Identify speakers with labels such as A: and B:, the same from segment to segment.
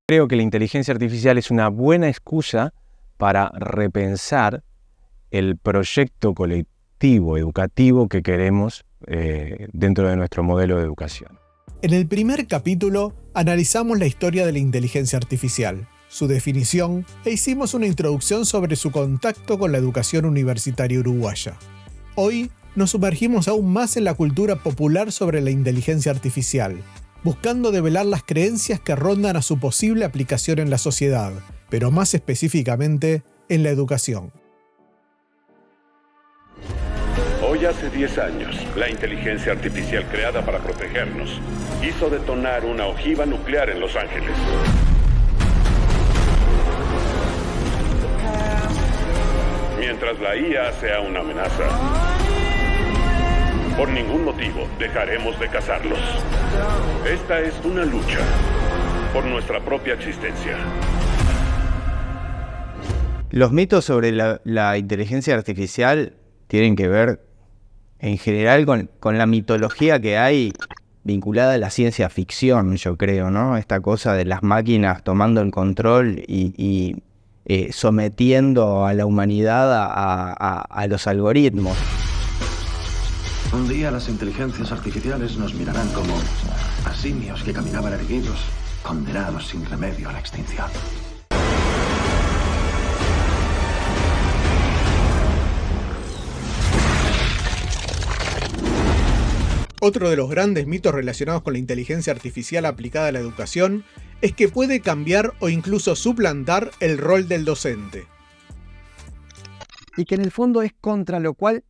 A: Creo que la inteligencia artificial es una buena excusa para repensar el proyecto colectivo educativo que queremos dentro de nuestro modelo de educación.
B: En el primer capítulo analizamos la historia de la inteligencia artificial, su definición e hicimos una introducción sobre su contacto con la educación universitaria uruguaya. Hoy nos sumergimos aún más en la cultura popular sobre la inteligencia artificial, buscando develar las creencias que rondan a su posible aplicación en la sociedad, pero más específicamente en la educación.
C: Hoy hace 10 años, la inteligencia artificial creada para protegernos hizo detonar una ojiva nuclear en Los Ángeles. Mientras la IA sea una amenaza, por ningún motivo dejaremos de cazarlos. Esta es una lucha por nuestra propia existencia.
D: Los mitos sobre la inteligencia artificial tienen que ver en general con la mitología que hay vinculada a la ciencia ficción, yo creo, ¿no? Esta cosa de las máquinas tomando el control y sometiendo a la humanidad a los algoritmos.
E: Un día las inteligencias artificiales nos mirarán como a simios que caminaban erguidos, condenados sin remedio a la extinción.
B: Otro de los grandes mitos relacionados con la inteligencia artificial aplicada a la educación es que puede cambiar o incluso suplantar el rol del docente.
F: Y que en el fondo es contra lo cual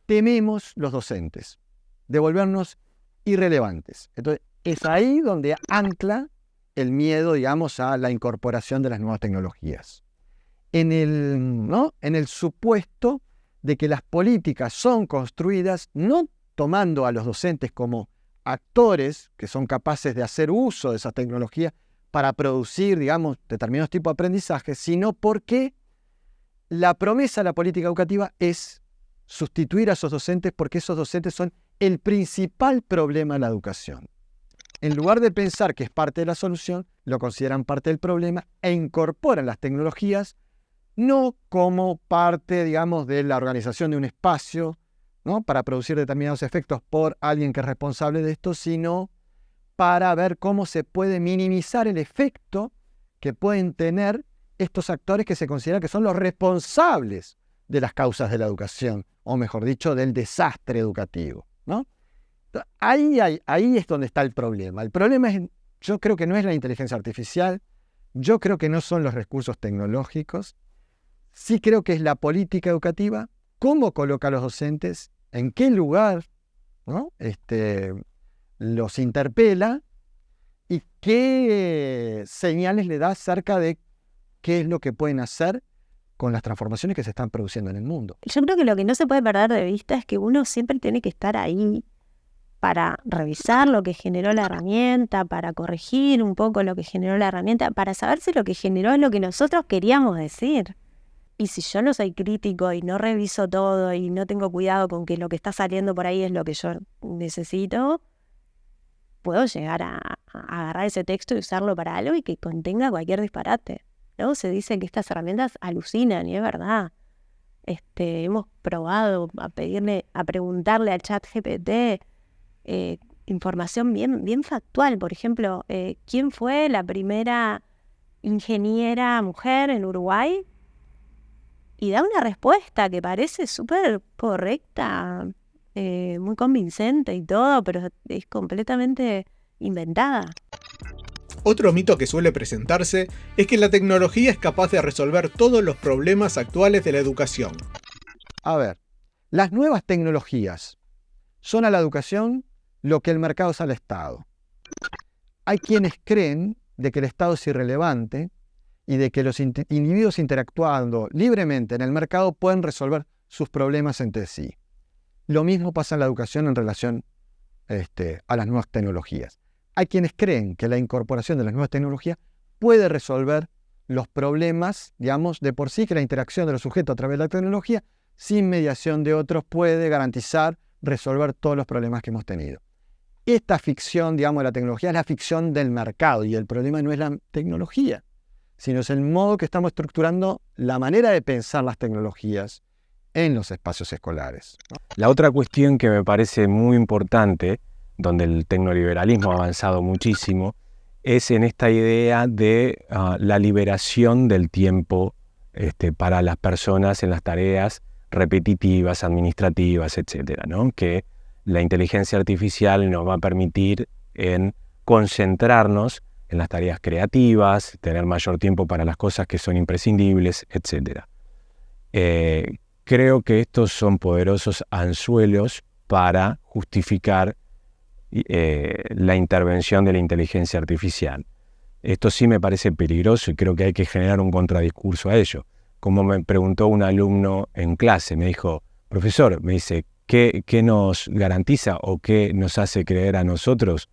F: tememos los docentes, de volvernos irrelevantes. Entonces, es ahí donde ancla el miedo, digamos, a la incorporación de las nuevas tecnologías. En el supuesto de que las políticas son construidas no tomando a los docentes como actores que son capaces de hacer uso de esa tecnología para producir, digamos, determinados tipos de aprendizaje, sino porque la promesa de la política educativa es sustituir a esos docentes porque esos docentes son el principal problema de la educación. En lugar de pensar que es parte de la solución, lo consideran parte del problema e incorporan las tecnologías no como parte, digamos, de la organización de un espacio, ¿no?, para producir determinados efectos por alguien que es responsable de esto, sino para ver cómo se puede minimizar el efecto que pueden tener estos actores que se consideran que son los responsables de las causas de la educación, o mejor dicho, del desastre educativo, ¿no? Ahí es donde está el problema. El problema yo creo que no es la inteligencia artificial, yo creo que no son los recursos tecnológicos, sí creo que es la política educativa, cómo coloca a los docentes, en qué lugar, ¿no?, los interpela y qué señales le da acerca de qué es lo que pueden hacer con las transformaciones que se están produciendo en el mundo.
G: Yo creo que lo que no se puede perder de vista es que uno siempre tiene que estar ahí para revisar lo que generó la herramienta, para corregir un poco lo que generó la herramienta, para saber si lo que generó es lo que nosotros queríamos decir. Y si yo no soy crítico y no reviso todo y no tengo cuidado con que lo que está saliendo por ahí es lo que yo necesito, puedo llegar a agarrar ese texto y usarlo para algo y que contenga cualquier disparate. Luego se dice que estas herramientas alucinan y es verdad. Hemos probado a preguntarle al ChatGPT información bien factual. Por ejemplo, ¿quién fue la primera ingeniera mujer en Uruguay? Y da una respuesta que parece súper correcta, muy convincente y todo, pero es completamente inventada.
B: Otro mito que suele presentarse es que la tecnología es capaz de resolver todos los problemas actuales de la educación.
F: A ver, las nuevas tecnologías son a la educación lo que el mercado es al Estado. Hay quienes creen de que el Estado es irrelevante y de que los individuos interactuando libremente en el mercado pueden resolver sus problemas entre sí. Lo mismo pasa en la educación en relación a las nuevas tecnologías. Hay quienes creen que la incorporación de las nuevas tecnologías puede resolver los problemas, digamos, de por sí, que la interacción de los sujetos a través de la tecnología, sin mediación de otros, puede garantizar resolver todos los problemas que hemos tenido. esta ficción, digamos, de la tecnología es la ficción del mercado y el problema no es la tecnología, sino es el modo que estamos estructurando la manera de pensar las tecnologías en los espacios escolares, ¿no?
A: La otra cuestión que me parece muy importante, donde el tecnoliberalismo ha avanzado muchísimo, es en esta idea de la liberación del tiempo para las personas en las tareas repetitivas, administrativas, etcétera, ¿no? Que la inteligencia artificial nos va a permitir en concentrarnos en las tareas creativas, tener mayor tiempo para las cosas que son imprescindibles, etcétera. Creo que estos son poderosos anzuelos para justificar la intervención de la inteligencia artificial. Esto sí me parece peligroso y creo que hay que generar un contradiscurso a ello. Como me preguntó un alumno en clase, me dijo, profesor, me dice, ¿qué nos garantiza o qué nos hace creer a nosotros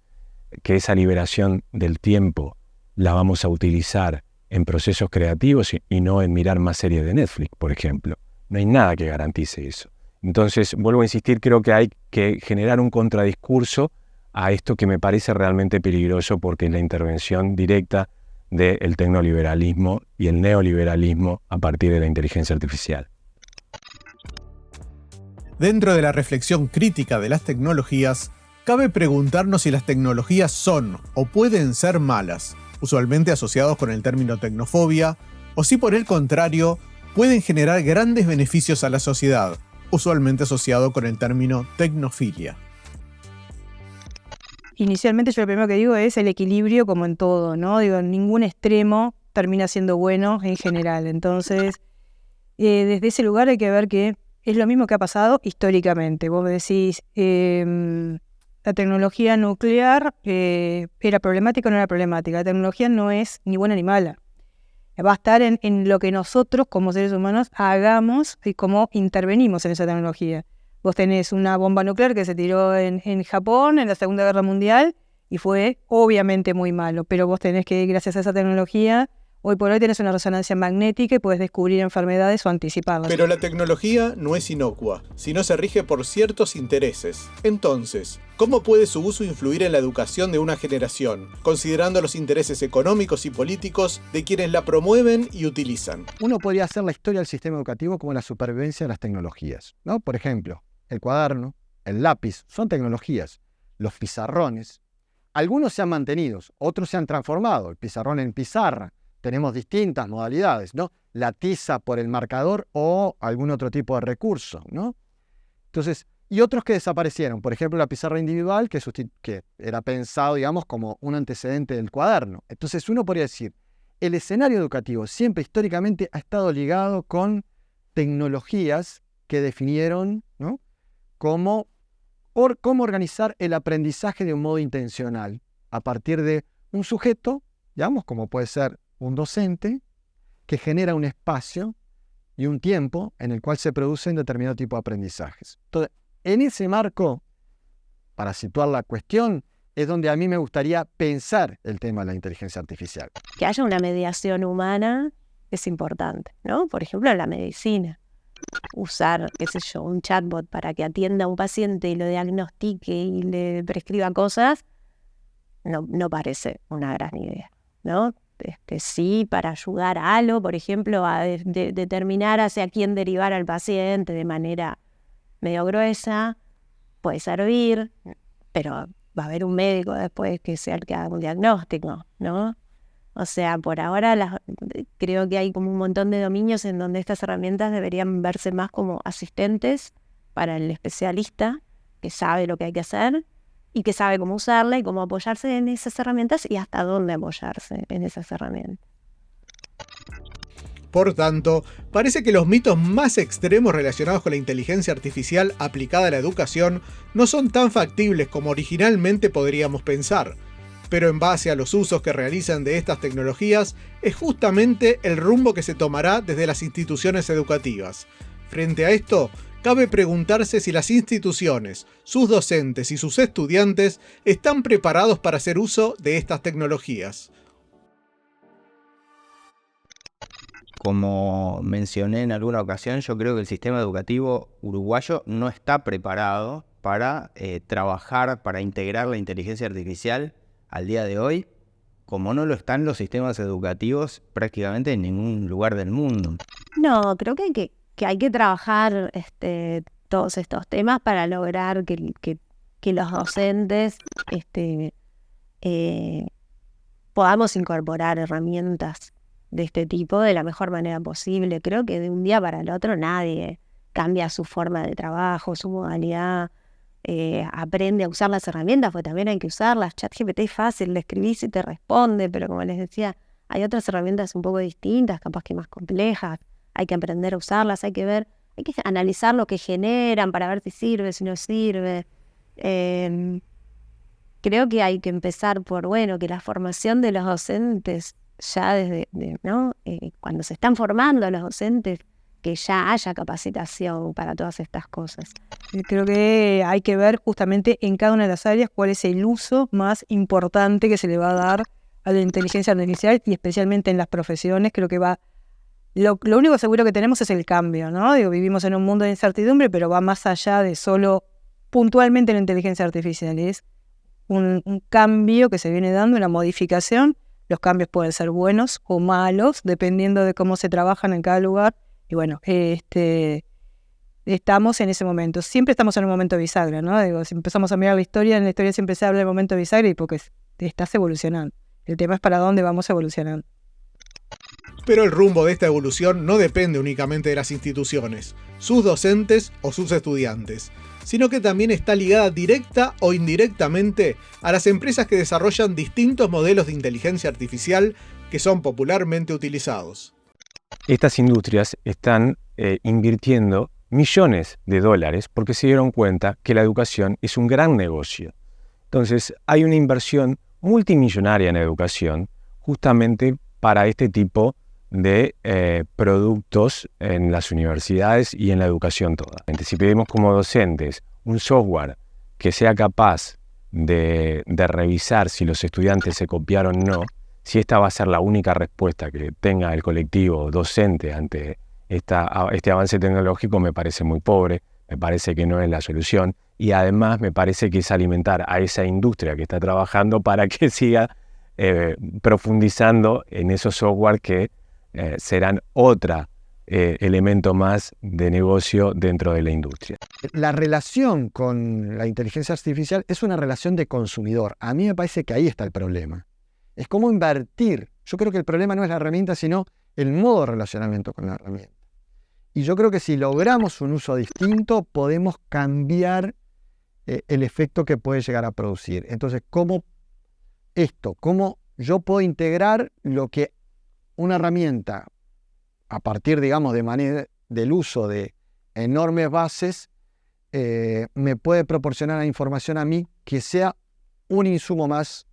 A: que esa liberación del tiempo la vamos a utilizar en procesos creativos y no en mirar más series de Netflix, por ejemplo? No hay nada que garantice eso. Entonces, vuelvo a insistir, creo que hay que generar un contradiscurso a esto que me parece realmente peligroso porque es la intervención directa del tecnoliberalismo y el neoliberalismo a partir de la inteligencia artificial.
B: Dentro de la reflexión crítica de las tecnologías, cabe preguntarnos si las tecnologías son o pueden ser malas, usualmente asociados con el término tecnofobia, o si por el contrario, pueden generar grandes beneficios a la sociedad, usualmente asociado con el término tecnofilia.
H: Inicialmente yo lo primero que digo es el equilibrio como en todo, ¿no? Digo, ningún extremo termina siendo bueno en general. Entonces, desde ese lugar hay que ver que es lo mismo que ha pasado históricamente. Vos me decís, la tecnología nuclear ¿era problemática o no era problemática? La tecnología no es ni buena ni mala. Va a estar en lo que nosotros como seres humanos hagamos y cómo intervenimos en esa tecnología. Vos tenés una bomba nuclear que se tiró en Japón en la Segunda Guerra Mundial y fue obviamente muy malo, pero vos tenés que, gracias a esa tecnología, hoy por hoy tenés una resonancia magnética y puedes descubrir enfermedades o anticiparlas.
B: Pero la tecnología no es inocua, sino se rige por ciertos intereses. Entonces, ¿cómo puede su uso influir en la educación de una generación, considerando los intereses económicos y políticos de quienes la promueven y utilizan?
F: Uno podría hacer la historia del sistema educativo como la supervivencia de las tecnologías, ¿no? Por ejemplo, el cuaderno, el lápiz, son tecnologías. Los pizarrones, algunos se han mantenido, otros se han transformado. El pizarrón en pizarra. Tenemos distintas modalidades, ¿no? La tiza por el marcador o algún otro tipo de recurso, ¿no? Entonces, y otros que desaparecieron. Por ejemplo, la pizarra individual, que era pensado, digamos, como un antecedente del cuaderno. Entonces, uno podría decir, el escenario educativo siempre históricamente ha estado ligado con tecnologías que definieron, ¿no?, cómo organizar el aprendizaje de un modo intencional a partir de un sujeto, digamos, como puede ser un docente, que genera un espacio y un tiempo en el cual se producen determinado tipo de aprendizajes. Entonces, en ese marco, para situar la cuestión, es donde a mí me gustaría pensar el tema de la inteligencia artificial.
G: Que haya una mediación humana es importante, ¿no? Por ejemplo, en la medicina. Usar, qué sé yo, un chatbot para que atienda a un paciente y lo diagnostique y le prescriba cosas, no parece una gran idea, ¿no? Sí, para ayudar a algo, por ejemplo, a determinar hacia quién derivar al paciente de manera medio gruesa, puede servir, pero va a haber un médico después que sea el que haga un diagnóstico, ¿no? O sea, por ahora creo que hay como un montón de dominios en donde estas herramientas deberían verse más como asistentes para el especialista que sabe lo que hay que hacer y que sabe cómo usarla y cómo apoyarse en esas herramientas y hasta dónde apoyarse en esas herramientas.
B: Por tanto, parece que los mitos más extremos relacionados con la inteligencia artificial aplicada a la educación no son tan factibles como originalmente podríamos pensar. Pero en base a los usos que realizan de estas tecnologías, es justamente el rumbo que se tomará desde las instituciones educativas. Frente a esto, cabe preguntarse si las instituciones, sus docentes y sus estudiantes están preparados para hacer uso de estas tecnologías.
D: Como mencioné en alguna ocasión, yo creo que el sistema educativo uruguayo no está preparado para trabajar, para integrar la inteligencia artificial al día de hoy, como no lo están los sistemas educativos prácticamente en ningún lugar del mundo.
G: No, creo que hay que trabajar todos estos temas para lograr que los docentes podamos incorporar herramientas de este tipo de la mejor manera posible. Creo que de un día para el otro nadie cambia su forma de trabajo, su modalidad, aprende a usar las herramientas, porque también hay que usarlas. ChatGPT es fácil, le escribís y te responde, pero como les decía, hay otras herramientas un poco distintas, capaz que más complejas. Hay que aprender a usarlas, hay que analizar lo que generan para ver si sirve, si no sirve. Creo que hay que empezar por, que la formación de los docentes, ya desde, cuando se están formando los docentes, que ya haya capacitación para todas estas cosas.
H: Creo que hay que ver justamente en cada una de las áreas cuál es el uso más importante que se le va a dar a la inteligencia artificial, y especialmente en las profesiones. Creo que lo único seguro que tenemos es el cambio, ¿no? Vivimos en un mundo de incertidumbre, pero va más allá de solo puntualmente la inteligencia artificial. Es un cambio que se viene dando, una modificación. Los cambios pueden ser buenos o malos, dependiendo de cómo se trabajan en cada lugar. Y estamos en ese momento. Siempre estamos en un momento bisagra, ¿no? Si empezamos a mirar en la historia siempre se habla del momento bisagra, y porque estás evolucionando. El tema es para dónde vamos evolucionando.
B: Pero el rumbo de esta evolución no depende únicamente de las instituciones, sus docentes o sus estudiantes, sino que también está ligada directa o indirectamente a las empresas que desarrollan distintos modelos de inteligencia artificial que son popularmente utilizados.
A: Estas industrias están invirtiendo millones de dólares porque se dieron cuenta que la educación es un gran negocio. Entonces hay una inversión multimillonaria en educación justamente para este tipo de productos en las universidades y en la educación toda. Si pedimos como docentes un software que sea capaz de revisar si los estudiantes se copiaron o no, si esta va a ser la única respuesta que tenga el colectivo docente ante este avance tecnológico, me parece muy pobre, me parece que no es la solución, y además me parece que es alimentar a esa industria que está trabajando para que siga profundizando en esos software que serán otro elemento más de negocio dentro de la industria.
F: La relación con la inteligencia artificial es una relación de consumidor. A mí me parece que ahí está el problema. Es cómo invertir. Yo creo que el problema no es la herramienta, sino el modo de relacionamiento con la herramienta. Y yo creo que si logramos un uso distinto, podemos cambiar el efecto que puede llegar a producir. Entonces, ¿cómo yo puedo integrar lo que una herramienta, a partir, digamos, del uso de enormes bases, me puede proporcionar la información a mí que sea un insumo más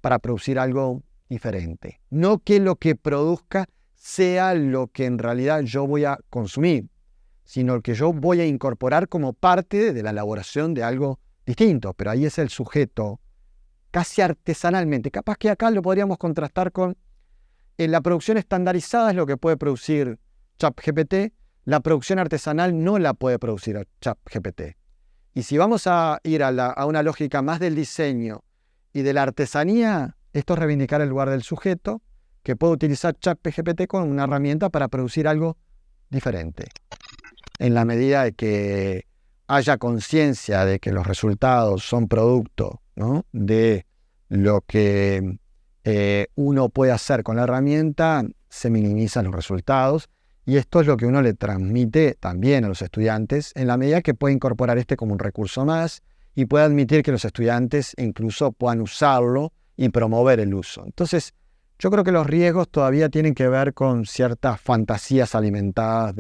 F: para producir algo diferente? No que lo que produzca sea lo que en realidad yo voy a consumir, sino que yo voy a incorporar como parte de la elaboración de algo distinto. Pero ahí es el sujeto, casi artesanalmente. Capaz que acá lo podríamos contrastar con la producción estandarizada, es lo que puede producir ChatGPT. La producción artesanal no la puede producir ChatGPT. Y si vamos a ir a una lógica más del diseño y de la artesanía, esto es reivindicar el lugar del sujeto, que puede utilizar ChatGPT como una herramienta para producir algo diferente. En la medida de que haya conciencia de que los resultados son producto, ¿no?, de lo que uno puede hacer con la herramienta, se minimizan los resultados. Y esto es lo que uno le transmite también a los estudiantes, en la medida que puede incorporar como un recurso más y puede admitir que los estudiantes incluso puedan usarlo y promover el uso. Entonces, yo creo que los riesgos todavía tienen que ver con ciertas fantasías alimentadas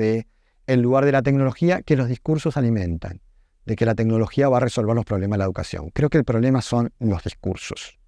F: en lugar de la tecnología que los discursos alimentan, de que la tecnología va a resolver los problemas de la educación. Creo que el problema son los discursos.